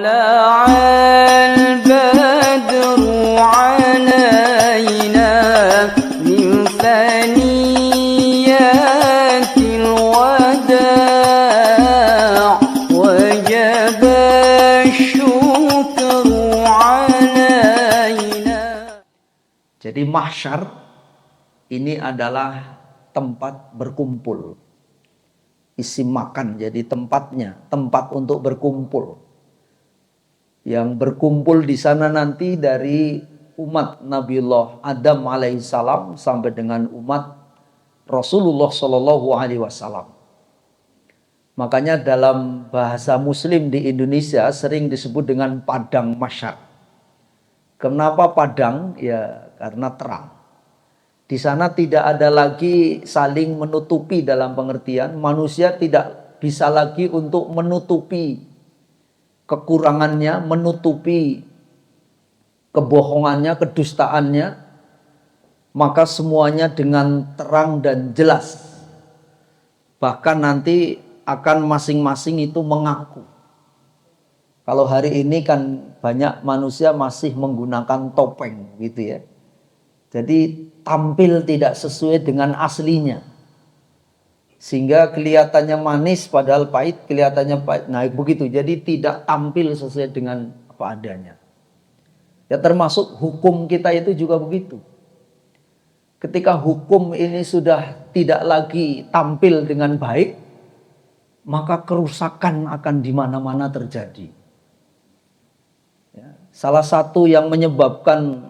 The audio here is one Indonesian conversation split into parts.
طلع البدر علينا من ثنيات الوداع وجب الشكر علينا. Jadi mahsyar ini adalah tempat berkumpul. Isim makan jadi tempatnya, tempat untuk berkumpul. Yang berkumpul di sana nanti dari umat Nabiullah Adam alaihissalam sampai dengan umat Rasulullah Shallallahu alaihi wasallam. Makanya dalam bahasa Muslim di Indonesia sering disebut dengan padang mahsyar. Kenapa padang? Ya karena terang. Di sana tidak ada lagi saling menutupi dalam pengertian manusia tidak bisa lagi untuk menutupi kekurangannya, menutupi kebohongannya, kedustaannya. Maka semuanya dengan terang dan jelas. Bahkan nanti akan masing-masing itu mengaku. Kalau hari ini kan banyak manusia masih menggunakan topeng gitu ya. Jadi tampil tidak sesuai dengan aslinya. Sehingga kelihatannya manis padahal pahit, kelihatannya pahit. Nah begitu, jadi tidak tampil sesuai dengan apa adanya. Ya termasuk hukum kita itu juga begitu. Ketika hukum ini sudah tidak lagi tampil dengan baik, maka kerusakan akan di mana-mana terjadi. Ya, salah satu yang menyebabkan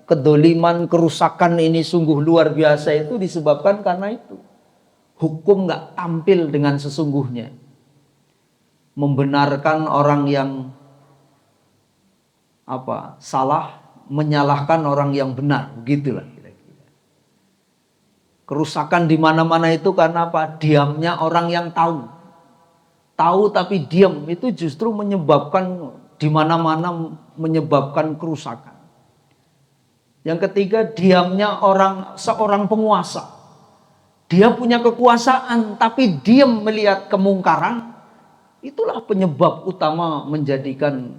kedoliman, kerusakan ini sungguh luar biasa itu disebabkan karena itu. Hukum nggak tampil dengan sesungguhnya. Membenarkan orang yang salah, menyalahkan orang yang benar, begitulah kira-kira. Kerusakan di mana-mana itu karena apa? Diamnya orang yang tahu. Tahu tapi diam itu justru menyebabkan di mana-mana menyebabkan kerusakan. Yang ketiga, diamnya seorang penguasa. Dia punya kekuasaan, tapi diam melihat kemungkaran. Itulah penyebab utama menjadikan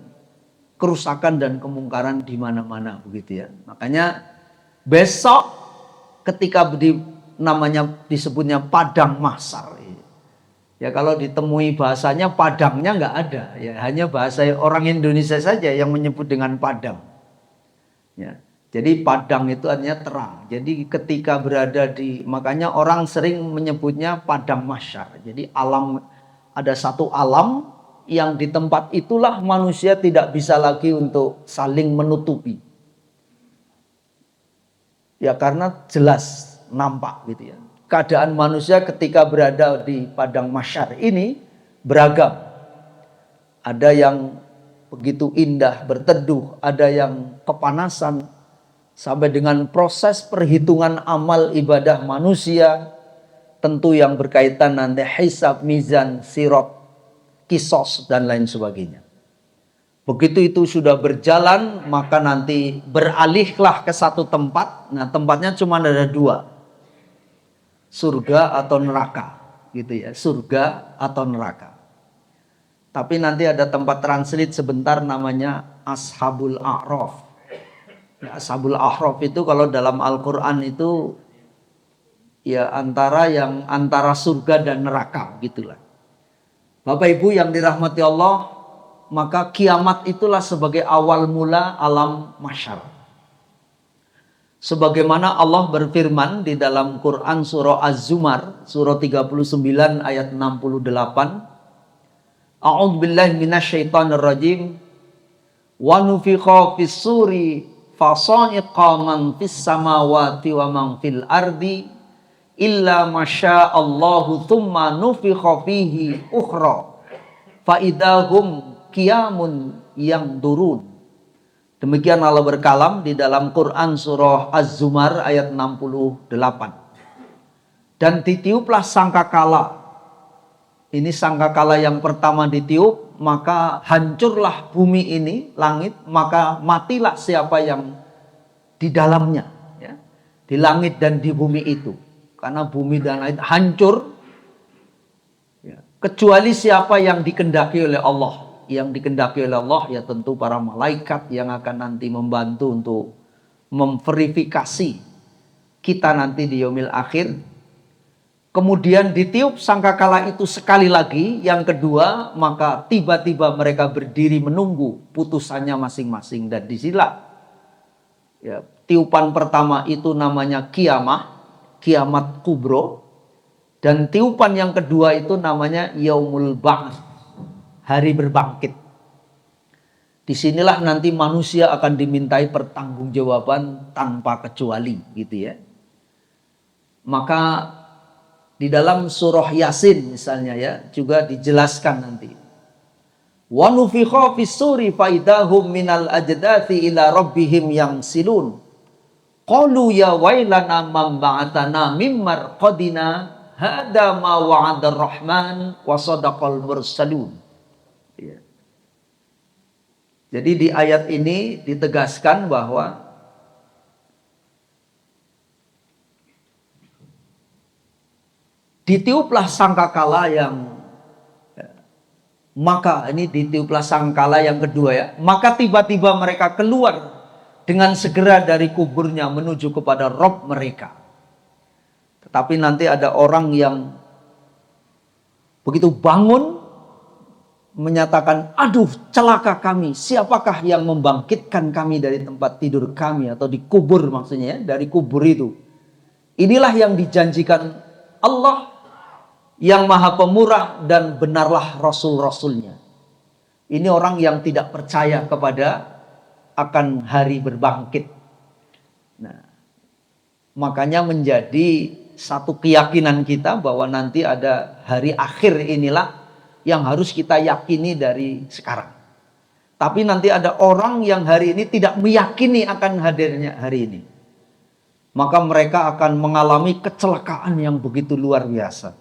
kerusakan dan kemungkaran di mana-mana, begitu ya. Makanya besok ketika disebutnya padang mahsyar. Ya kalau ditemui bahasanya padangnya nggak ada. Ya hanya bahasa orang Indonesia saja yang menyebut dengan padang. Ya. Jadi padang itu artinya terang. Jadi ketika berada makanya orang sering menyebutnya padang mahsyar. Jadi ada satu alam yang di tempat itulah manusia tidak bisa lagi untuk saling menutupi. Ya karena jelas nampak gitu ya. Keadaan manusia ketika berada di padang mahsyar ini beragam. Ada yang begitu indah berteduh, ada yang kepanasan. Sampai dengan proses perhitungan amal ibadah manusia, tentu yang berkaitan nanti hisab, mizan, sirat, kisos, dan lain sebagainya. Begitu itu sudah berjalan, maka nanti beralihlah ke satu tempat. Nah tempatnya cuma ada dua. Surga atau neraka. Gitu ya, surga atau neraka. Tapi nanti ada tempat transit sebentar namanya Ashabul A'raf. Ya, Ashabul A'raf itu kalau dalam Al-Quran itu ya antara surga dan neraka gitulah. Bapak Ibu yang dirahmati Allah, maka kiamat itulah sebagai awal mula alam mahsyar. Sebagaimana Allah berfirman di dalam Quran surah Az-Zumar surah 39 ayat 68. A'udzubillahi minasyaitonir rajim. Wa nufikha fis-suri fasa'iqa man fis samawati wa man fil ardi illa masya'allahu thumma nufikha fihi ukhra fa idahum qiyamun yamdurun. Demikian Allah berkalam di dalam Quran surah Az-Zumar ayat 68. Dan ditiuplah sangkakala. Ini sangkakala yang pertama ditiup, maka hancurlah bumi ini, langit, maka matilah siapa yang di dalamnya, ya, di langit dan di bumi itu. Karena bumi dan langit hancur, ya, kecuali siapa yang dikehendaki oleh Allah. yang dikehendaki oleh Allah ya tentu para malaikat yang akan nanti membantu untuk memverifikasi kita nanti di yaumil akhir. Kemudian ditiup sangkakala itu sekali lagi, yang kedua, maka tiba-tiba mereka berdiri menunggu putusannya masing-masing. Dan disinilah ya, tiupan pertama itu namanya kiamat kubro, dan tiupan yang kedua itu namanya yaumul ba'ats, hari berbangkit. Disinilah nanti manusia akan dimintai pertanggungjawaban tanpa kecuali, gitu ya. Maka di dalam surah Yasin misalnya ya, juga dijelaskan nanti. Wa nufikha fis-suri faidahum minal ajdathi ila rabbihim yansilun. Qalu ya wailana man ba'atana mim marqadina hada ma wa'adar rahman wa sadaqal mursalun. Ya. Jadi di ayat ini ditegaskan bahwa ditiuplah sangkakala ditiuplah sangkakala yang kedua ya. Maka tiba-tiba mereka keluar dengan segera dari kuburnya menuju kepada Rob mereka. Tetapi nanti ada orang yang begitu bangun menyatakan, aduh celaka kami, siapakah yang membangkitkan kami dari tempat tidur kami, atau di kubur maksudnya ya, dari kubur itu. Inilah yang dijanjikan Allah yang maha pemurah, dan benarlah rasul-rasulnya. Ini orang yang tidak percaya kepada akan hari berbangkit. Nah, makanya menjadi satu keyakinan kita bahwa nanti ada hari akhir, inilah yang harus kita yakini dari sekarang. Tapi nanti ada orang yang hari ini tidak meyakini akan hadirnya hari ini. Maka mereka akan mengalami kecelakaan yang begitu luar biasa.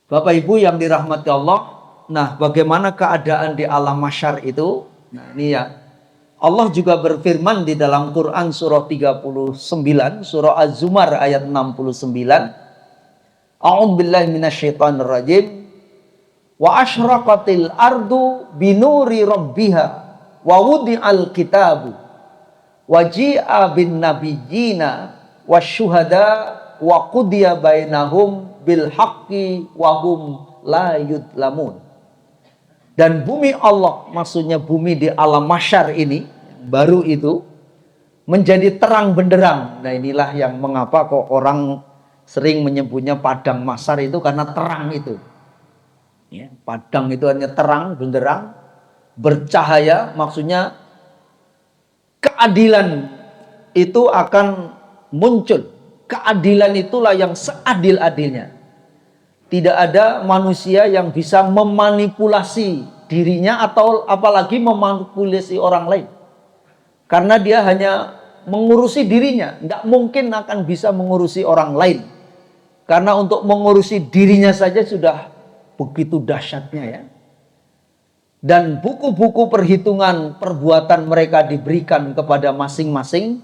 Bapak Ibu yang dirahmati Allah, nah bagaimana keadaan di alam mahsyar itu? Nah ini ya, Allah juga berfirman di dalam Quran surah 39, surah Az-Zumar ayat 69. A'udzubillahi minasyaitonir rajim. Wa asyraqatil ardu binuri rabbiha wa wudi'al kitabu wa ji'a bin nabiyyina wasyuhada wa qudiya bainahum bil haqqi wa hum la yudlamun. Dan bumi Allah, maksudnya bumi di alam mahsyar ini baru itu menjadi terang benderang. Nah inilah yang mengapa kok orang sering menyebutnya padang mahsyar itu, karena terang itu ya, padang itu hanya terang benderang, bercahaya, maksudnya keadilan itu akan muncul. Keadilan itulah yang seadil-adilnya. Tidak ada manusia yang bisa memanipulasi dirinya atau apalagi memanipulasi orang lain. Karena dia hanya mengurusi dirinya, tidak mungkin akan bisa mengurusi orang lain. Karena untuk mengurusi dirinya saja sudah begitu dahsyatnya ya. Dan buku-buku perhitungan perbuatan mereka diberikan kepada masing-masing.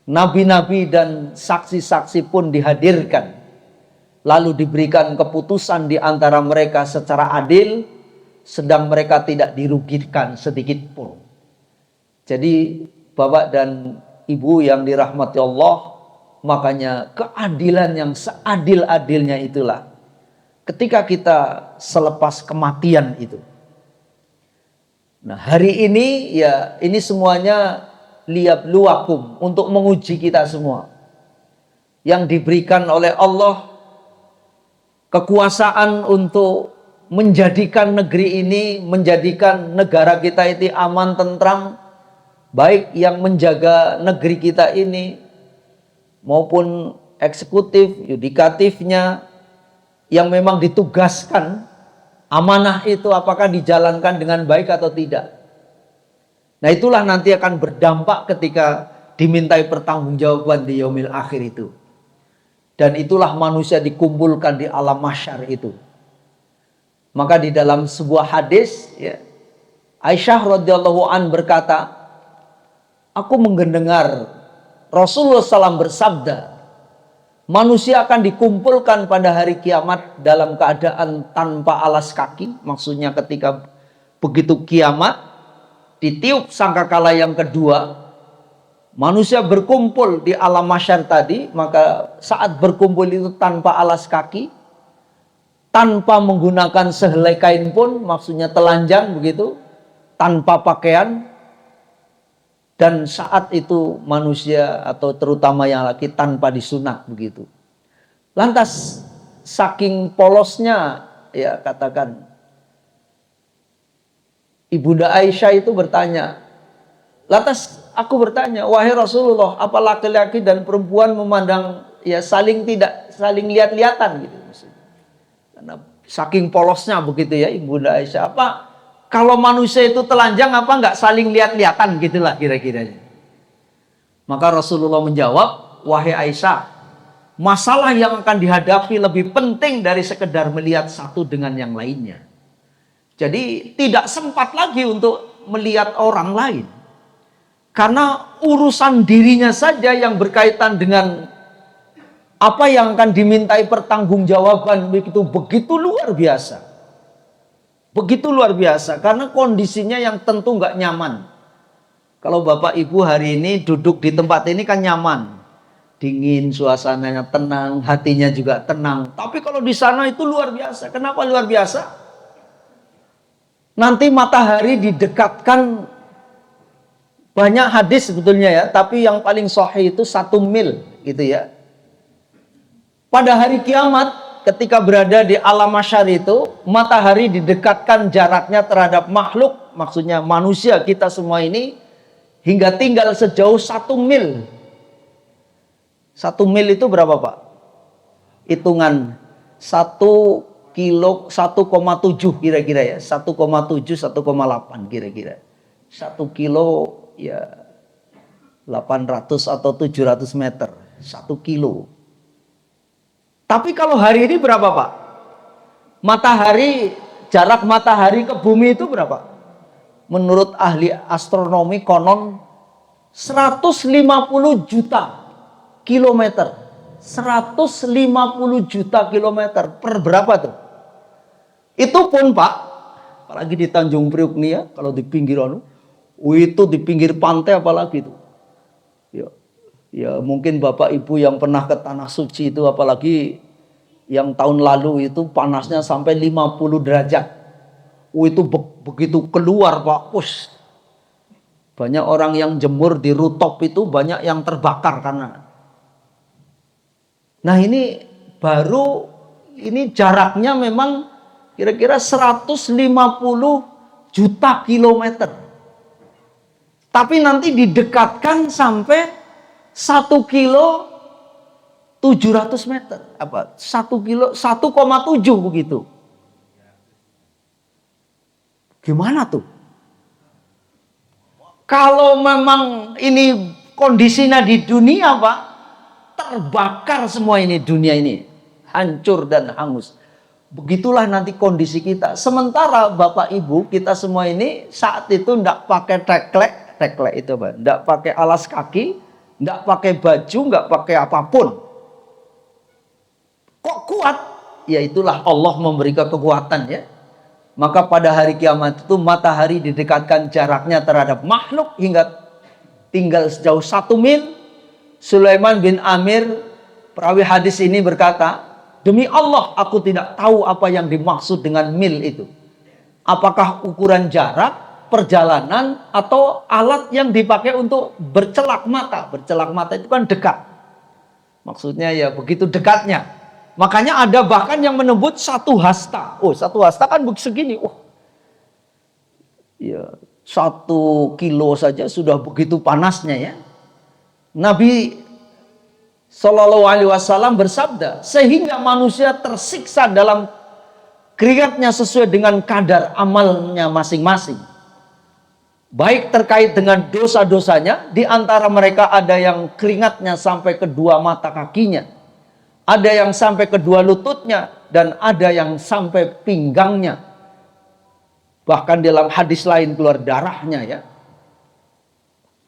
Nabi-nabi dan saksi-saksi pun dihadirkan. Lalu diberikan keputusan di antara mereka secara adil, sedang mereka tidak dirugikan sedikit pun. Jadi Bapak dan Ibu yang dirahmati Allah, makanya keadilan yang seadil-adilnya itulah ketika kita selepas kematian itu. Nah hari ini ya, ini semuanya liyabluwakum, untuk menguji kita semua. Yang diberikan oleh Allah kekuasaan untuk menjadikan negeri ini, menjadikan negara kita itu aman, tentram, baik yang menjaga negeri kita ini maupun eksekutif, yudikatifnya, yang memang ditugaskan amanah itu apakah dijalankan dengan baik atau tidak. Nah itulah nanti akan berdampak ketika dimintai pertanggungjawaban di yaumil akhir itu. Dan itulah manusia dikumpulkan di alam mahsyar itu. Maka di dalam sebuah hadis ya, Aisyah radhiyallahu an berkata, aku mendengar Rasulullah SAW bersabda, manusia akan dikumpulkan pada hari kiamat dalam keadaan tanpa alas kaki. Maksudnya ketika begitu kiamat, ditiup sangkakala yang kedua, manusia berkumpul di alam mahsyar tadi, maka saat berkumpul itu tanpa alas kaki, tanpa menggunakan sehelai kain pun, maksudnya telanjang begitu, tanpa pakaian. Dan saat itu manusia atau terutama yang laki tanpa disunat begitu. Lantas saking polosnya, ya katakan, Ibunda Aisyah itu bertanya, lantas aku bertanya, wahai Rasulullah, apa laki-laki dan perempuan memandang ya saling lihat-lihatan gitu maksudnya. Karena saking polosnya begitu ya Ibunda Aisyah, apa kalau manusia itu telanjang apa nggak saling lihat-lihatan gitulah kira-kiranya. Maka Rasulullah menjawab, wahai Aisyah, masalah yang akan dihadapi lebih penting dari sekedar melihat satu dengan yang lainnya. Jadi tidak sempat lagi untuk melihat orang lain. Karena urusan dirinya saja yang berkaitan dengan apa yang akan dimintai pertanggungjawaban begitu luar biasa. Begitu luar biasa karena kondisinya yang tentu nggak nyaman. Kalau Bapak Ibu hari ini duduk di tempat ini kan nyaman. Dingin, suasananya tenang, hatinya juga tenang. Tapi kalau di sana itu luar biasa. Kenapa luar biasa? Nanti matahari didekatkan, banyak hadis sebetulnya ya, tapi yang paling sahih itu 1 mil gitu ya. Pada hari kiamat ketika berada di alam mahsyar itu, matahari didekatkan jaraknya terhadap makhluk, maksudnya manusia kita semua ini, hingga tinggal sejauh 1 mil. 1 mil itu berapa Pak? Hitungan 1 kilo 1,7 kira-kira ya, 1,7 1,8 kira-kira. 1 kilo ya 800 atau 700 meter 1 kilo. Tapi kalau hari ini berapa Pak? Matahari, jarak matahari ke bumi itu berapa? Menurut ahli astronomi konon 150 juta kilometer. 150 juta kilometer per berapa tuh? Itu pun Pak, apalagi di Tanjung Priok nih ya, kalau di pinggir itu di pinggir pantai apalagi itu. Ya mungkin Bapak Ibu yang pernah ke Tanah Suci itu, apalagi yang tahun lalu itu panasnya sampai 50 derajat. Itu begitu keluar Pak, banyak orang yang jemur di rooftop itu banyak yang terbakar karena. Nah ini baru, ini jaraknya memang kira-kira 150 juta kilometer. Tapi nanti didekatkan sampai 1 kilo 700 meter. Apa? 1 kilo 1,7 begitu. Gimana tuh? Kalau memang ini kondisinya di dunia Pak, terbakar semua ini dunia ini. Hancur dan hangus. Begitulah nanti kondisi kita. Sementara Bapak Ibu kita semua ini saat itu tidak pakai teklek itu Pak. Tidak pakai alas kaki, tidak pakai baju, nggak pakai apapun. Kok kuat? Ya itulah Allah memberikan kekuatan ya. Maka pada hari kiamat itu matahari didekatkan jaraknya terhadap makhluk hingga tinggal sejauh 1 mil. Sulaiman bin Amir, perawi hadis ini berkata, demi Allah aku tidak tahu apa yang dimaksud dengan mil itu. Apakah ukuran jarak, perjalanan, atau alat yang dipakai untuk bercelak mata. Bercelak mata itu kan dekat. Maksudnya ya begitu dekatnya. Makanya ada bahkan yang menyebut 1 hasta. 1 hasta kan segini. Ya 1 kilo saja sudah begitu panasnya ya. Nabi Shallallahu Alaihi Wasallam bersabda, sehingga manusia tersiksa dalam keringatnya sesuai dengan kadar amalnya masing-masing. Baik terkait dengan dosa-dosanya, di antara mereka ada yang keringatnya sampai kedua mata kakinya, ada yang sampai kedua lututnya, dan ada yang sampai pinggangnya. Bahkan dalam hadis lain keluar darahnya ya.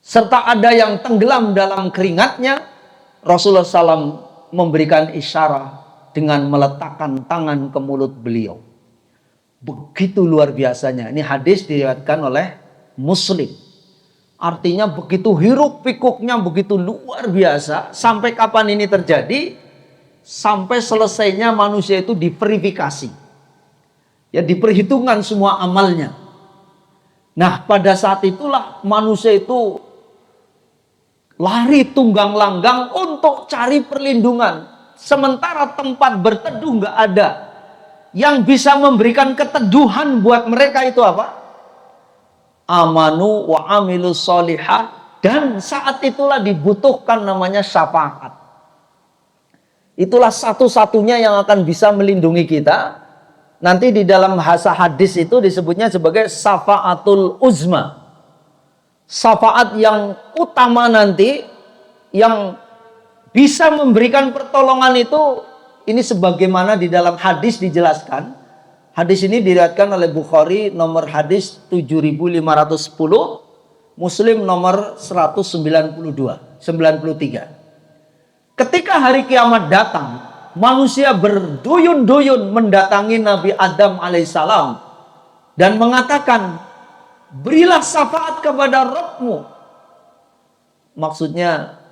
Serta ada yang tenggelam dalam keringatnya. Rasulullah SAW memberikan isyarat dengan meletakkan tangan ke mulut beliau. Begitu luar biasanya. Ini hadis diriwayatkan oleh Muslim. Artinya begitu hiruk pikuknya, begitu luar biasa. Sampai kapan ini terjadi? Sampai selesainya manusia itu diverifikasi. Ya, diperhitungkan semua amalnya. Nah, pada saat itulah manusia itu lari tunggang langgang untuk cari perlindungan. Sementara tempat berteduh nggak ada. Yang bisa memberikan keteduhan buat mereka itu apa? Amanu wa amilus solihah. Dan saat itulah dibutuhkan namanya syafaat. Itulah satu-satunya yang akan bisa melindungi kita. Nanti di dalam bahasa hadis itu disebutnya sebagai syafaatul uzma. Syafaat yang utama nanti, yang bisa memberikan pertolongan itu, ini sebagaimana di dalam hadis dijelaskan. Hadis ini diriwayatkan oleh Bukhari nomor hadis 7510, Muslim nomor 93. Ketika hari kiamat datang, manusia berduyun-duyun mendatangi Nabi Adam alaihissalam dan mengatakan, berilah syafaat kepada Rabbmu. Maksudnya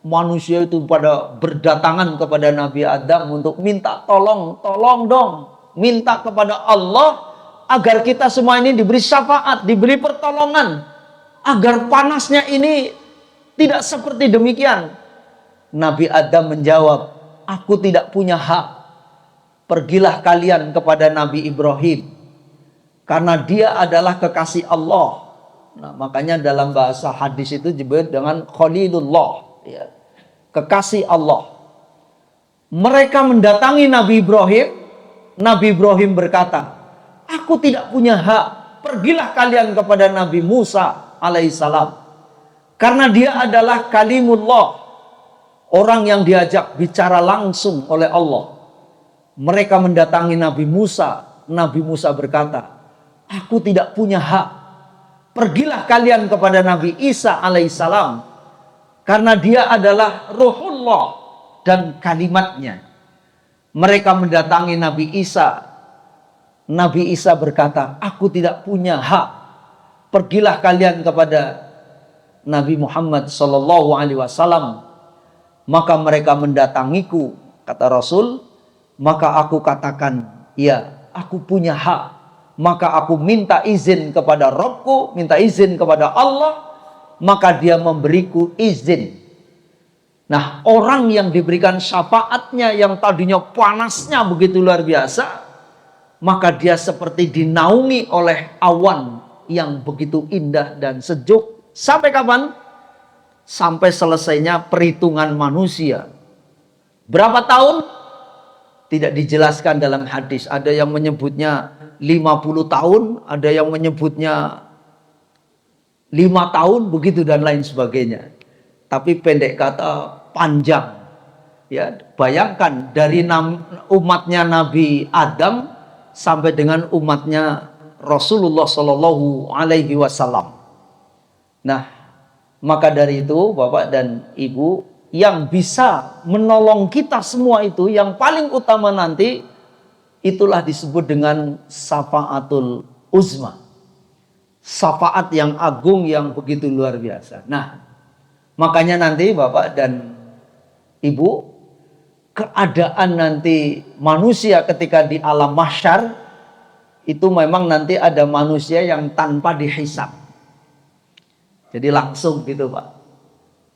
manusia itu pada berdatangan kepada Nabi Adam untuk minta tolong dong, minta kepada Allah agar kita semua ini diberi syafaat, diberi pertolongan, agar panasnya ini tidak seperti demikian. Nabi Adam menjawab, aku tidak punya hak. Pergilah kalian kepada Nabi Ibrahim, karena dia adalah kekasih Allah. Nah, makanya dalam bahasa hadis itu disebut dengan Khalilullah, ya, kekasih Allah. Mereka mendatangi Nabi Ibrahim. Nabi Ibrahim berkata, aku tidak punya hak. Pergilah kalian kepada Nabi Musa alaihissalam, karena dia adalah kalimullah, orang yang diajak bicara langsung oleh Allah. Mereka mendatangi Nabi Musa. Nabi Musa berkata, aku tidak punya hak. Pergilah kalian kepada Nabi Isa alaihissalam, karena dia adalah ruhullah dan kalimatnya. Mereka mendatangi Nabi Isa. Nabi Isa berkata, aku tidak punya hak. Pergilah kalian kepada Nabi Muhammad sallallahu alaihi wasallam. Maka mereka mendatangiku, kata Rasul. Maka aku katakan, ya, aku punya hak. Maka aku minta izin kepada Rabbku, minta izin kepada Allah, maka dia memberiku izin. Nah, orang yang diberikan syafaatnya yang tadinya panasnya begitu luar biasa, maka dia seperti dinaungi oleh awan yang begitu indah dan sejuk. Sampai kapan? Sampai selesainya perhitungan manusia. Berapa tahun? Tidak dijelaskan dalam hadis. Ada yang menyebutnya 50 tahun, ada yang menyebutnya 5 tahun, begitu dan lain sebagainya. Tapi pendek kata panjang. Ya, bayangkan dari umatnya Nabi Adam sampai dengan umatnya Rasulullah Shallallahu Alaihi Wasallam. Nah, maka dari itu Bapak dan Ibu, yang bisa menolong kita semua itu, yang paling utama nanti, itulah disebut dengan syafaatul uzma. Syafaat yang agung, yang begitu luar biasa. Nah, makanya nanti Bapak dan Ibu, keadaan nanti manusia ketika di alam mahsyar, itu memang nanti ada manusia yang tanpa dihisab. Jadi langsung gitu Pak.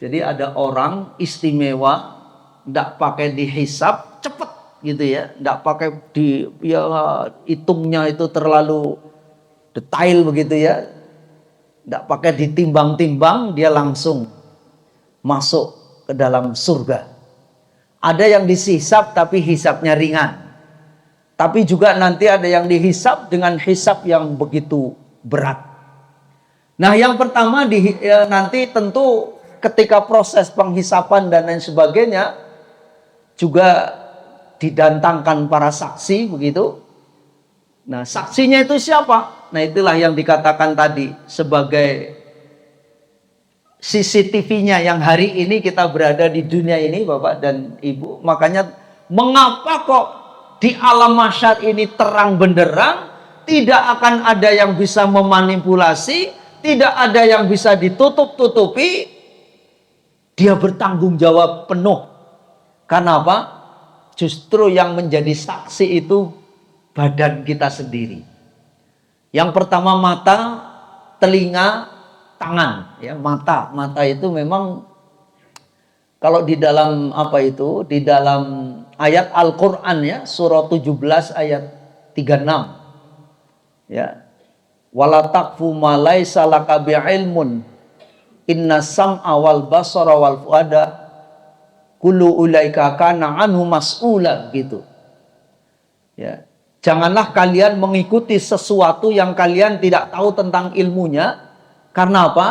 Jadi ada orang istimewa, tidak pakai dihisab, cepet gitu ya, tidak pakai hitungnya itu terlalu detail begitu ya, tidak pakai ditimbang-timbang, dia langsung masuk ke dalam surga. Ada yang dihisab tapi hisabnya ringan, tapi juga nanti ada yang dihisab dengan hisab yang begitu berat. Nah, yang pertama nanti tentu ketika proses penghisapan dan lain sebagainya juga didatangkan para saksi begitu. Nah, saksinya itu siapa? Nah, itulah yang dikatakan tadi sebagai CCTV-nya yang hari ini kita berada di dunia ini Bapak dan Ibu. Makanya mengapa kok di alam mahsyar ini terang benderang, tidak akan ada yang bisa memanipulasi, tidak ada yang bisa ditutup-tutupi. Dia bertanggung jawab penuh. Karena apa? Justru yang menjadi saksi itu badan kita sendiri. Yang pertama mata, telinga, tangan. Ya, mata itu memang kalau di dalam di dalam ayat Al-Qur'an ya, surah 17 ayat 36. Ya. Wala taqfu ma laisa laka bi'ilmun. Inna sam'a wal basara wal fuada kullu ulaika kana anhu mas'ula gitu. Ya. Janganlah kalian mengikuti sesuatu yang kalian tidak tahu tentang ilmunya. Karena apa?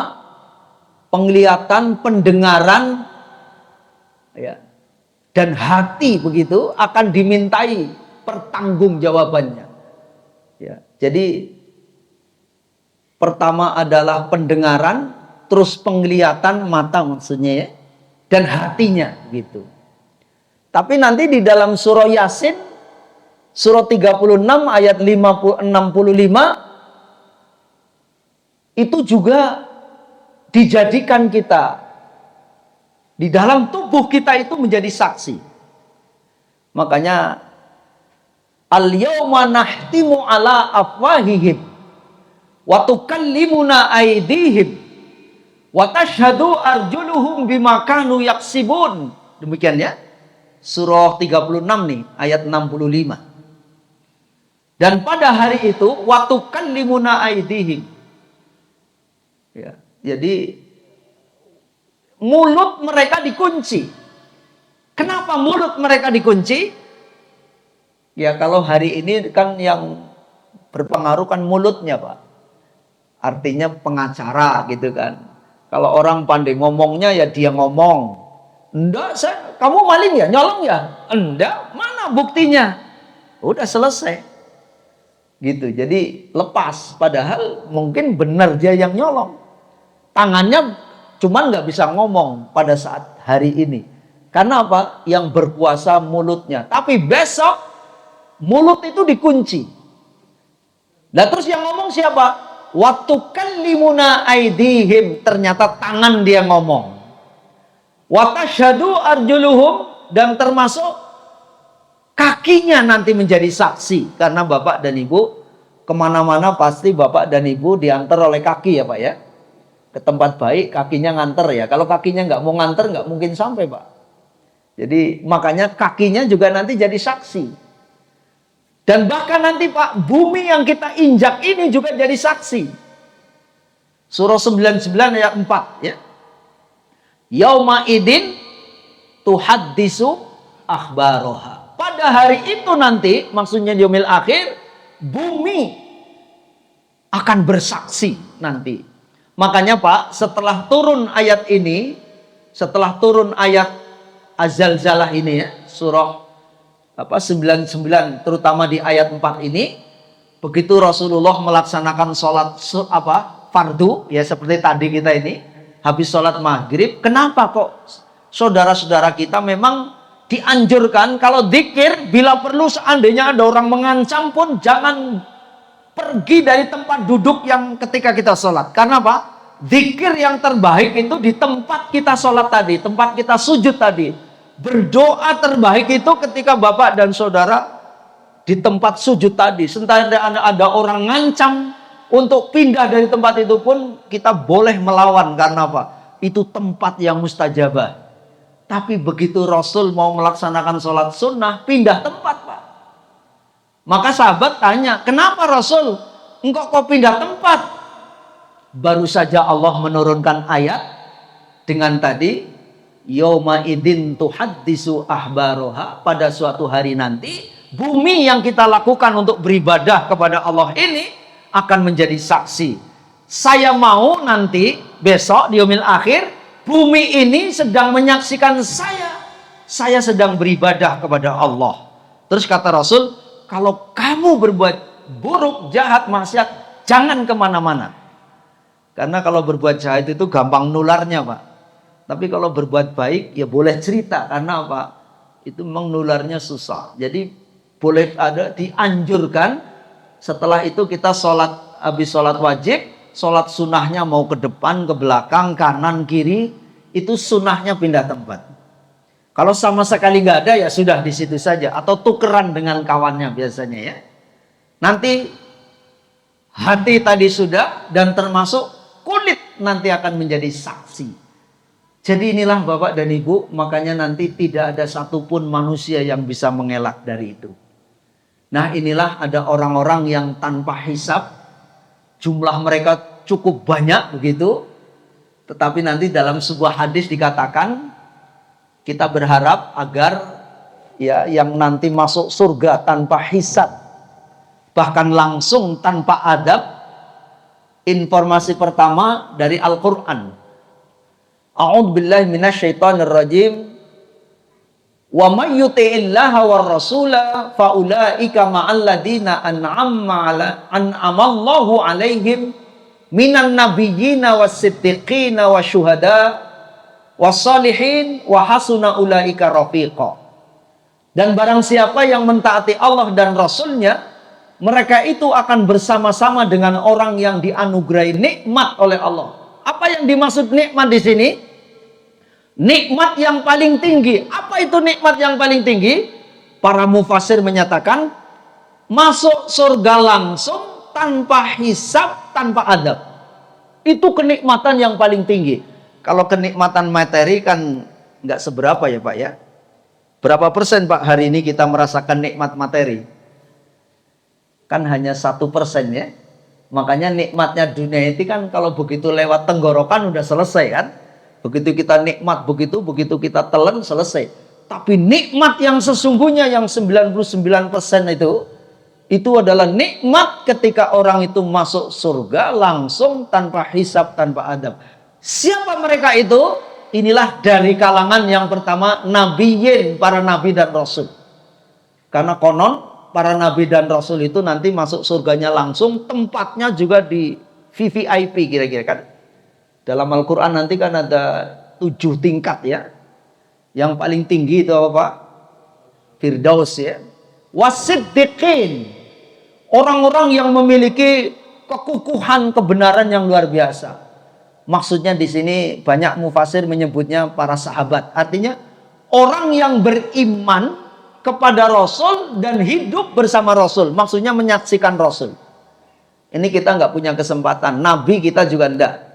Penglihatan, pendengaran, ya, dan hati begitu akan dimintai pertanggungjawabannya. Ya, jadi pertama adalah pendengaran, terus penglihatan mata maksudnya ya, dan hatinya gitu. Tapi nanti di dalam surah Yasin, surah 36 ayat 65 itu juga dijadikan kita di dalam tubuh kita itu menjadi saksi. Makanya al-yawma nahtimu ala afwahihim wa tukallimuna aydihim wa tashhadu arjuluhum bima kanu yaksibun. Demikian ya. Surah 36 nih ayat 65. Dan pada hari itu wa tukallimuna aydihim. Ya, jadi mulut mereka dikunci. Kenapa mulut mereka dikunci? Ya kalau hari ini kan yang berpengaruh kan mulutnya Pak. Artinya pengacara gitu kan. Kalau orang pandai ngomongnya ya dia ngomong. Enggak, kamu maling ya? Nyolong ya? Enggak, mana buktinya? Udah selesai. Gitu, jadi lepas. Padahal mungkin benar dia yang nyolong. Tangannya cuman nggak bisa ngomong pada saat hari ini. Karena apa? Yang berkuasa mulutnya. Tapi besok mulut itu dikunci. Nah terus yang ngomong siapa? Waktu kallimuna aidihim, ternyata tangan dia ngomong. Wa tasyhadu arjuluhum, dan termasuk kakinya nanti menjadi saksi. Karena Bapak dan Ibu kemana-mana pasti Bapak dan Ibu diantar oleh kaki ya Pak ya. Ke tempat baik kakinya nganter ya. Kalau kakinya nggak mau nganter nggak mungkin sampai Pak. Jadi makanya kakinya juga nanti jadi saksi. Dan bahkan nanti Pak, bumi yang kita injak ini juga jadi saksi. Surah 99 ayat 4 ya. Yauma idin tuhaddisu akhbaroha. Pada hari itu nanti, maksudnya di yaumil akhir, bumi akan bersaksi nanti. Makanya Pak, setelah turun ayat ini, setelah turun ayat Az-Zalzalah ini ya, surah 99 terutama di ayat 4 ini, begitu Rasulullah melaksanakan sholat fardu ya seperti tadi kita ini, habis sholat maghrib, kenapa kok saudara-saudara kita memang dianjurkan kalau dzikir bila perlu seandainya ada orang mengancam pun jangan pergi dari tempat duduk yang ketika kita sholat. Karena apa? Dzikir yang terbaik itu di tempat kita sholat tadi, tempat kita sujud tadi. Berdoa terbaik itu ketika Bapak dan Saudara di tempat sujud tadi. Sementara ada orang ngancam untuk pindah dari tempat itu pun kita boleh melawan. Karena apa? Itu tempat yang mustajabah. Tapi begitu Rasul mau melaksanakan sholat sunnah, pindah tempat Pak. Maka sahabat tanya, kenapa Rasul? Engkau kok pindah tempat? Baru saja Allah menurunkan ayat dengan tadi, yauma idin tuhaddisu ahbaroha, pada suatu hari nanti bumi yang kita lakukan untuk beribadah kepada Allah ini akan menjadi saksi. Saya mau nanti besok di yaumil akhir bumi ini sedang menyaksikan saya sedang beribadah kepada Allah. Terus kata Rasul, kalau kamu berbuat buruk, jahat, maksiat, jangan kemana-mana. Karena kalau berbuat jahat itu gampang nularnya Pak. Tapi kalau berbuat baik ya boleh cerita. Karena apa? Itu memang nularnya susah. Jadi boleh ada dianjurkan Setelah itu kita sholat, habis sholat wajib, sholat sunnahnya mau ke depan, ke belakang, kanan, kiri, itu sunnahnya pindah tempat. Kalau sama sekali nggak ada ya sudah di situ saja, atau tukeran dengan kawannya biasanya ya. Nanti hati tadi sudah, dan termasuk kulit nanti akan menjadi saksi. Jadi inilah Bapak dan Ibu, makanya nanti tidak ada satupun manusia yang bisa mengelak dari itu. Nah inilah ada orang-orang yang tanpa hisab, jumlah mereka cukup banyak begitu. Tetapi nanti dalam sebuah hadis dikatakan, kita berharap agar ya yang nanti masuk surga tanpa hisab, bahkan langsung tanpa adab. Informasi pertama dari Al-Quran. A'udzubillahi minasyaitonirrajim. Wa may yuti'illaha war rasula faulaika ma'al ladzina an'amallahu 'alaihim minan nabiyyina was-siddiqina wasyuhada was-shalihin wa hasuna ulaika rafiqa. Dan barang siapa yang mentaati Allah dan Rasulnya, mereka itu akan bersama-sama dengan orang yang dianugerahi nikmat oleh Allah. Apa yang dimaksud nikmat di sini? Nikmat yang paling tinggi. Apa itu nikmat yang paling tinggi? Para mufassir menyatakan masuk surga langsung tanpa hisab, tanpa adab. Itu kenikmatan yang paling tinggi. Kalau kenikmatan materi kan nggak seberapa ya Pak ya. Berapa persen Pak hari ini kita merasakan nikmat materi? Kan hanya 1% ya. Makanya nikmatnya dunia itu kan kalau begitu lewat tenggorokan udah selesai kan. Begitu kita nikmat, begitu kita telan selesai. Tapi nikmat yang sesungguhnya yang 99% itu adalah nikmat ketika orang itu masuk surga langsung tanpa hisab, tanpa adab. Siapa mereka itu? Inilah dari kalangan yang pertama nabiyin, para nabi dan rasul. Karena konon para nabi dan rasul itu nanti masuk surganya langsung, tempatnya juga di VVIP kira-kira kan. Dalam Al-Quran nanti kan ada 7 tingkat ya. Yang paling tinggi itu apa Pak? Firdaus ya. Wasiddiqin, orang-orang yang memiliki kekukuhan kebenaran yang luar biasa. Maksudnya di sini banyak mufassir menyebutnya para sahabat. Artinya orang yang beriman kepada Rasul dan hidup bersama Rasul. Maksudnya menyaksikan Rasul. Ini kita nggak punya kesempatan. Nabi kita juga enggak.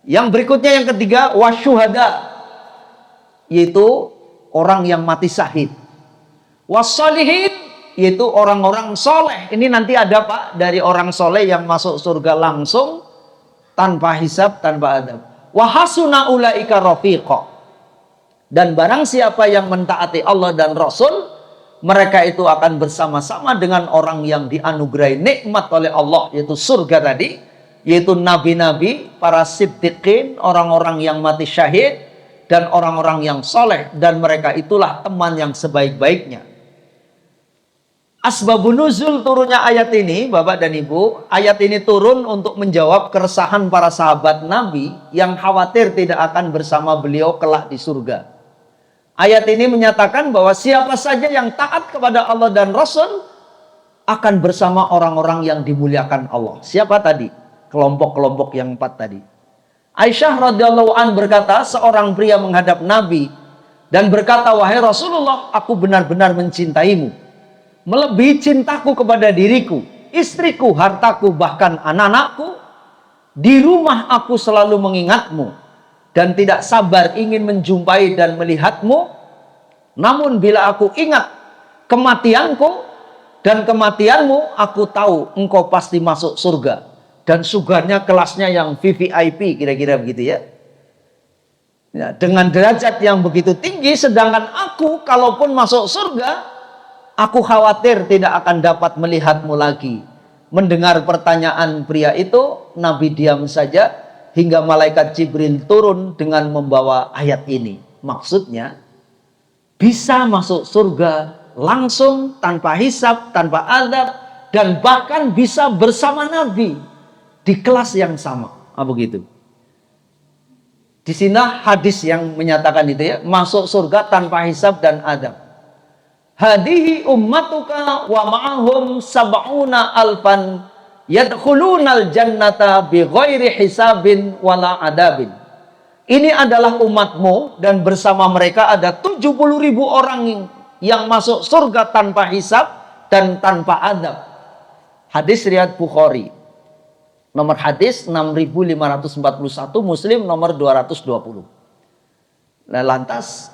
Yang berikutnya yang ketiga, wasyuhada. Yaitu orang yang mati syahid. Wassalihin, yaitu orang-orang soleh. Ini nanti ada Pak, dari orang soleh yang masuk surga langsung, tanpa hisab, tanpa adab. Wahasuna ulaika rafiqa. Dan barang siapa yang mentaati Allah dan Rasul, mereka itu akan bersama-sama dengan orang yang dianugerahi nikmat oleh Allah, yaitu surga tadi, yaitu nabi-nabi, para siddiqin, orang-orang yang mati syahid, dan orang-orang yang soleh. Dan mereka itulah teman yang sebaik-baiknya. Asbabun nuzul turunnya ayat ini, Bapak dan Ibu, ayat ini turun untuk menjawab keresahan para sahabat Nabi yang khawatir tidak akan bersama beliau kelak di surga. Ayat ini menyatakan bahwa siapa saja yang taat kepada Allah dan Rasul akan bersama orang-orang yang dimuliakan Allah. Siapa tadi? Kelompok-kelompok yang 4 tadi. Aisyah radhiyallahu an berkata, seorang pria menghadap Nabi dan berkata, wahai Rasulullah, aku benar-benar mencintaimu, melebihi cintaku kepada diriku, istriku, hartaku, bahkan anak-anakku. Di rumah aku selalu mengingatmu dan tidak sabar ingin menjumpai dan melihatmu. Namun bila aku ingat kematianku dan kematianmu, aku tahu engkau pasti masuk surga. Dan surganya kelasnya yang VVIP, kira-kira begitu ya. Ya, dengan derajat yang begitu tinggi, sedangkan aku kalaupun masuk surga, aku khawatir tidak akan dapat melihatmu lagi. Mendengar pertanyaan pria itu, Nabi diam saja hingga malaikat Jibril turun dengan membawa ayat ini. Maksudnya, bisa masuk surga langsung, tanpa hisab, tanpa adab, dan bahkan bisa bersama Nabi di kelas yang sama. Begitu. Di sini hadis yang menyatakan itu ya, masuk surga tanpa hisab dan adab. hadihi ummatuka wa ma'ahum sab'una alfan yadkhulunal jannata bighairi hisabin wala adabin. Ini adalah umatmu dan bersama mereka ada 70.000 orang yang masuk surga tanpa hisab dan tanpa adab. Hadis riwayat Bukhari. Nomor hadis 6541, Muslim nomor 220. Nah, lantas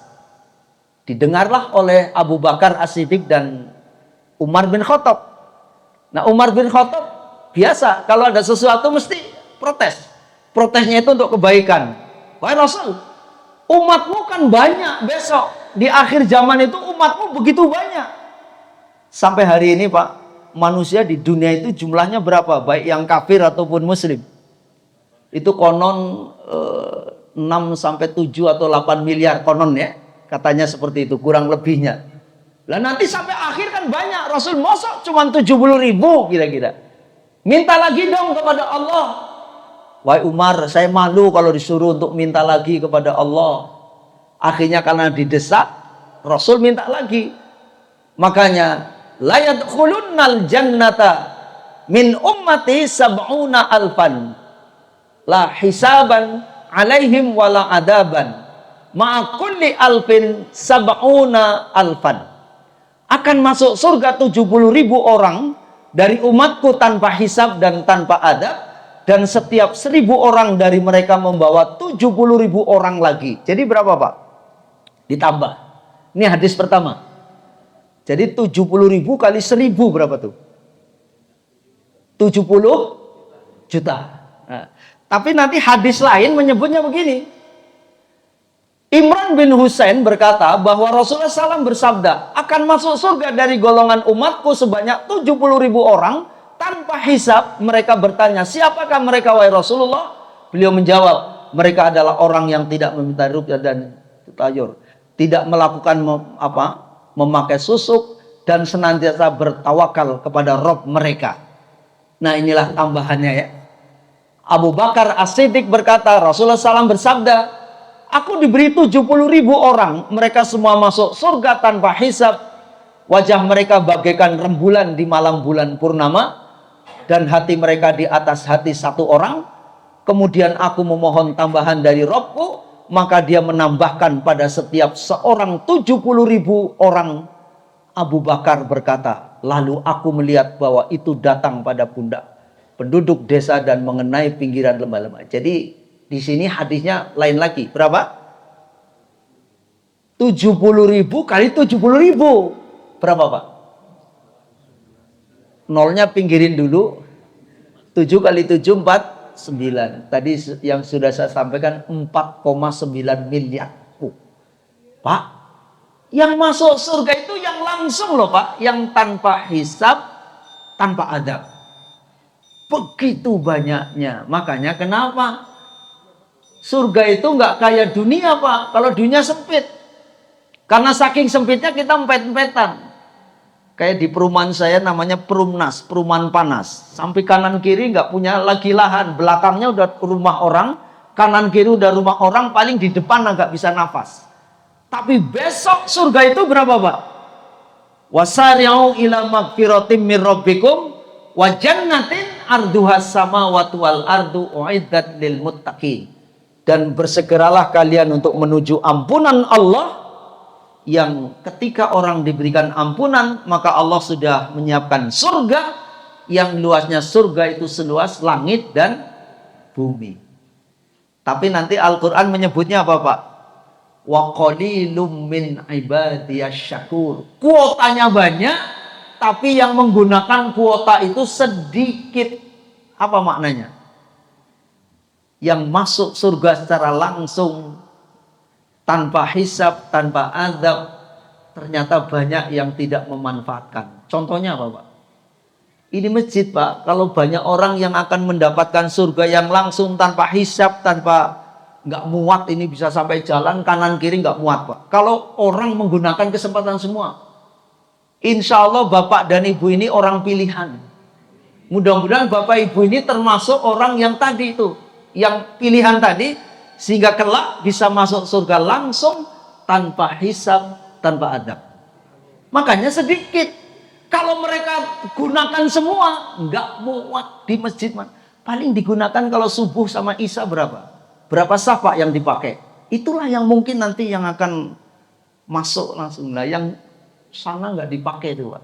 didengarlah oleh Abu Bakar As-Siddiq dan Umar bin Khattab. Nah, Umar bin Khattab biasa kalau ada sesuatu mesti protes. Protesnya itu untuk kebaikan. Wahai Rasul, umatmu kan banyak besok. Di akhir zaman itu umatmu begitu banyak. Sampai hari ini Pak, manusia di dunia itu jumlahnya berapa? Baik yang kafir ataupun muslim. Itu konon 6 sampai 7 atau 8 miliar konon ya. Katanya seperti itu, kurang lebihnya. Lah nanti sampai akhir kan banyak. Rasul mosok cuma 70.000 kira-kira. Minta lagi dong kepada Allah. Wahai Umar, saya malu kalau disuruh untuk minta lagi kepada Allah. Akhirnya karena didesak, Rasul minta lagi. Makanya la yadkhulunnal jannata min ummati sab'una alfan la hisaban alaihim wala adaban ma'a kulli alfin sab'una alfan. Akan masuk surga 70.000 orang dari umatku tanpa hisab dan tanpa adab, dan setiap 1.000 orang dari mereka membawa 70.000 orang lagi. Jadi berapa Pak? Ditambah. Ini hadis pertama. Jadi 70.000 kali 1.000 berapa tuh? 70 juta. Nah, tapi nanti hadis lain menyebutnya begini. Imran bin Husain berkata bahwa Rasulullah SAW bersabda, akan masuk surga dari golongan umatku sebanyak 70.000 orang tanpa hisab. Mereka bertanya, siapakah mereka wahai Rasulullah? Beliau menjawab, mereka adalah orang yang tidak meminta ruqyah dan tayur, tidak melakukan memakai susuk, dan senantiasa bertawakal kepada Rabb mereka. Nah, inilah tambahannya ya. Abu Bakar As-Siddiq berkata, Rasulullah SAW bersabda, aku diberi 70.000 orang, mereka semua masuk surga tanpa hisab. Wajah mereka bagaikan rembulan di malam bulan purnama, dan hati mereka di atas hati satu orang. Kemudian aku memohon tambahan dari Rabbku, maka dia menambahkan pada setiap seorang 70.000 orang. Abu Bakar berkata, lalu aku melihat bahwa itu datang pada pundak penduduk desa dan mengenai pinggiran lembah-lembah. Jadi di sini hadisnya lain lagi. Berapa? 70.000 kali 70.000. Berapa Pak? Nolnya pinggirin dulu. 7 kali 7, 9. Tadi yang sudah saya sampaikan 4,9 miliar. Pak, yang masuk surga itu yang langsung loh Pak. Yang tanpa hisab, tanpa adab. Begitu banyaknya. Makanya kenapa surga itu nggak kayak dunia Pak. Kalau dunia sempit. Karena saking sempitnya kita empet-empetan. Kayak di perumahan saya namanya Perumnas, perumahan panas. Sampai kanan kiri nggak punya lagi lahan. Belakangnya udah rumah orang, kanan kiri udah rumah orang, paling di depan agak bisa nafas. Tapi besok surga itu berapa Pak? Wasari'u ila magfiratim min rabbikum wa jannatin arduhas samawati wal ardu uiddat lil muttaqin. Dan bersegeralah kalian untuk menuju ampunan Allah, yang ketika orang diberikan ampunan, maka Allah sudah menyiapkan surga yang luasnya surga itu seluas langit dan bumi. Tapi nanti Al-Quran menyebutnya apa Pak? Wa qalilum min ibadiyas syakur. Kuotanya banyak, tapi yang menggunakan kuota itu sedikit. Apa maknanya? Yang masuk surga secara langsung, tanpa hisab, tanpa azab, ternyata banyak yang tidak memanfaatkan. Contohnya apa Pak? Ini masjid Pak, kalau banyak orang yang akan mendapatkan surga yang langsung tanpa hisab, tanpa nggak muat, ini bisa sampai jalan kanan kiri nggak muat Pak. Kalau orang menggunakan kesempatan semua, insya Allah Bapak dan Ibu ini orang pilihan. Mudah-mudahan Bapak Ibu ini termasuk orang yang tadi itu, yang pilihan tadi, sehingga kelak bisa masuk surga langsung tanpa hisab, tanpa adab. Makanya sedikit. Kalau mereka gunakan semua, nggak muat di masjid. Paling digunakan kalau subuh sama isya berapa? Berapa syafa yang dipakai? Itulah yang mungkin nanti yang akan masuk langsung. Nah, yang sana nggak dipakai itu, Pak.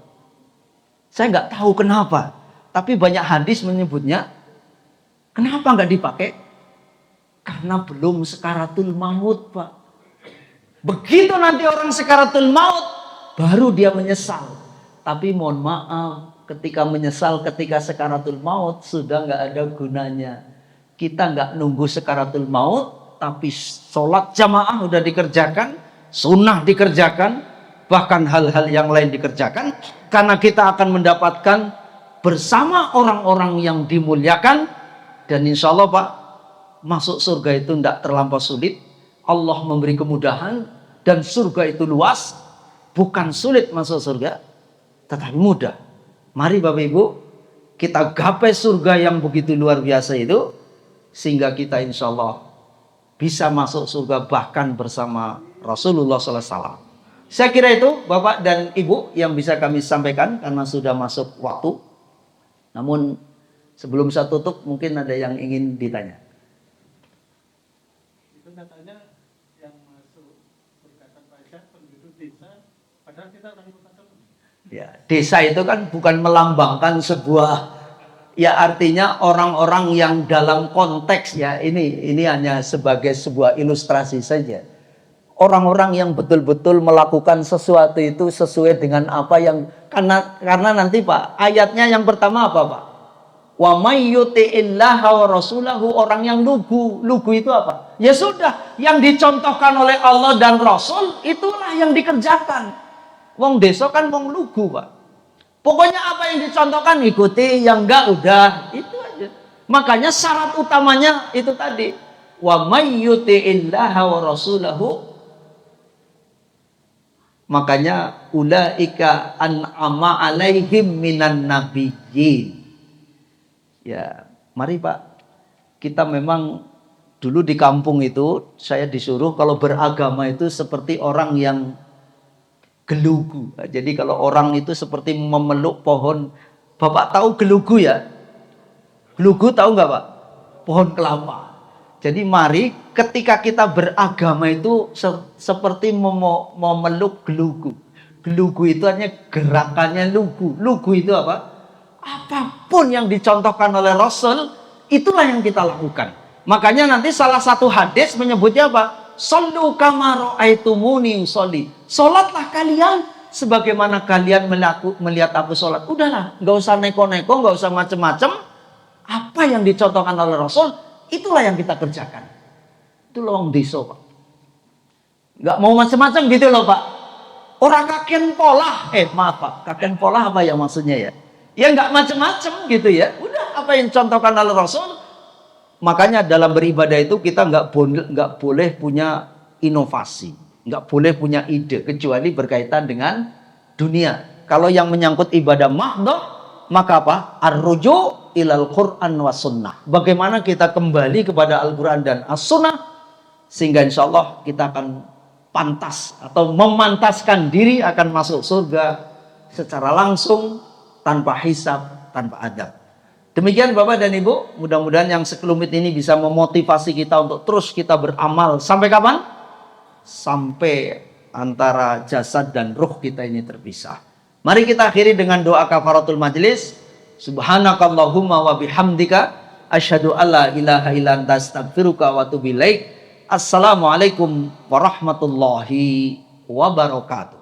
Saya nggak tahu kenapa. Tapi banyak hadis menyebutnya, kenapa nggak dipakai? Karena belum sekaratul maut, Pak. Begitu nanti orang sekaratul maut, baru dia menyesal. Tapi mohon maaf, ketika menyesal ketika sekaratul maut sudah nggak ada gunanya. Kita nggak nunggu sekaratul maut, tapi sholat jamaah udah dikerjakan, sunnah dikerjakan, bahkan hal-hal yang lain dikerjakan, karena kita akan mendapatkan bersama orang-orang yang dimuliakan. Dan insya Allah, Pak, masuk surga itu tidak terlampau sulit. Allah memberi kemudahan, dan surga itu luas. Bukan sulit masuk surga, tetapi mudah. Mari Bapak Ibu, kita gapai surga yang begitu luar biasa itu, sehingga kita insya Allah bisa masuk surga bahkan bersama Rasulullah SAW. Saya kira itu Bapak dan Ibu yang bisa kami sampaikan karena sudah masuk waktu. Namun sebelum saya tutup mungkin ada yang ingin ditanya. Itu katanya yang masuk surga tanpa hisab penduduk desa, padahal kita orang kota Solo. Ya, desa itu kan bukan melambangkan sebuah, ya artinya orang-orang yang dalam konteks, ya ini hanya sebagai sebuah ilustrasi saja. Orang-orang yang betul-betul melakukan sesuatu itu sesuai dengan apa yang, karena nanti Pak, ayatnya yang pertama apa Pak? Wa may yuti'illaha wa rasulahu, orang yang lugu. Lugu itu apa? Ya sudah, yang dicontohkan oleh Allah dan Rasul itulah yang dikerjakan. Wong desa kan wong lugu, Pak. Pokoknya apa yang dicontohkan ikuti, yang enggak udah, itu aja. Makanya syarat utamanya itu tadi. Wa may yuti'illaha wa rasulahu, makanya ulaika an'ama alaihim minan nabiyyin. Ya, mari Pak. Kita memang dulu di kampung itu saya disuruh kalau beragama itu seperti orang yang gelugu. Jadi kalau orang itu seperti memeluk pohon. Bapak tahu gelugu ya? Gelugu tahu nggak Pak? Pohon kelapa. Jadi mari ketika kita beragama itu seperti memeluk gelugu. Gelugu itu hanya gerakannya lugu. Lugu itu apa? Apapun yang dicontohkan oleh Rasul, itulah yang kita lakukan. Makanya nanti salah satu hadis menyebutnya apa? Sallu kama ra'aitumuni usolli. Salatlah kalian sebagaimana kalian melihat aku salat. Udahlah, nggak usah neko-neko, nggak usah macem-macem. Apa yang dicontohkan oleh Rasul, itulah yang kita kerjakan. Itu loh wong desa, Pak. Nggak mau macam-macam gitu loh, Pak. Orang kaken pola, maaf Pak, kaken pola apa ya maksudnya ya? Ya nggak macam-macam gitu ya. Udah apa yang dicontohkan oleh Rasul. Makanya dalam beribadah itu kita nggak boleh punya inovasi, nggak boleh punya ide kecuali berkaitan dengan dunia. Kalau yang menyangkut ibadah mahdoh, maka apa? Ar-ruju' ilal Qur'an was sunnah. Bagaimana kita kembali kepada Al-Quran dan As-Sunnah sehingga insya Allah kita akan pantas atau memantaskan diri akan masuk surga secara langsung, tanpa hisab, tanpa adab. Demikian Bapak dan Ibu, mudah-mudahan yang sekelumit ini bisa memotivasi kita untuk terus kita beramal. Sampai kapan? Sampai antara jasad dan ruh kita ini terpisah. Mari kita akhiri dengan doa kafaratul majlis. Subhanakallahumma wa bihamdika asyhadu alla ilaha illa anta astaghfiruka wa atubu ilaik. Assalamualaikum warahmatullahi wabarakatuh.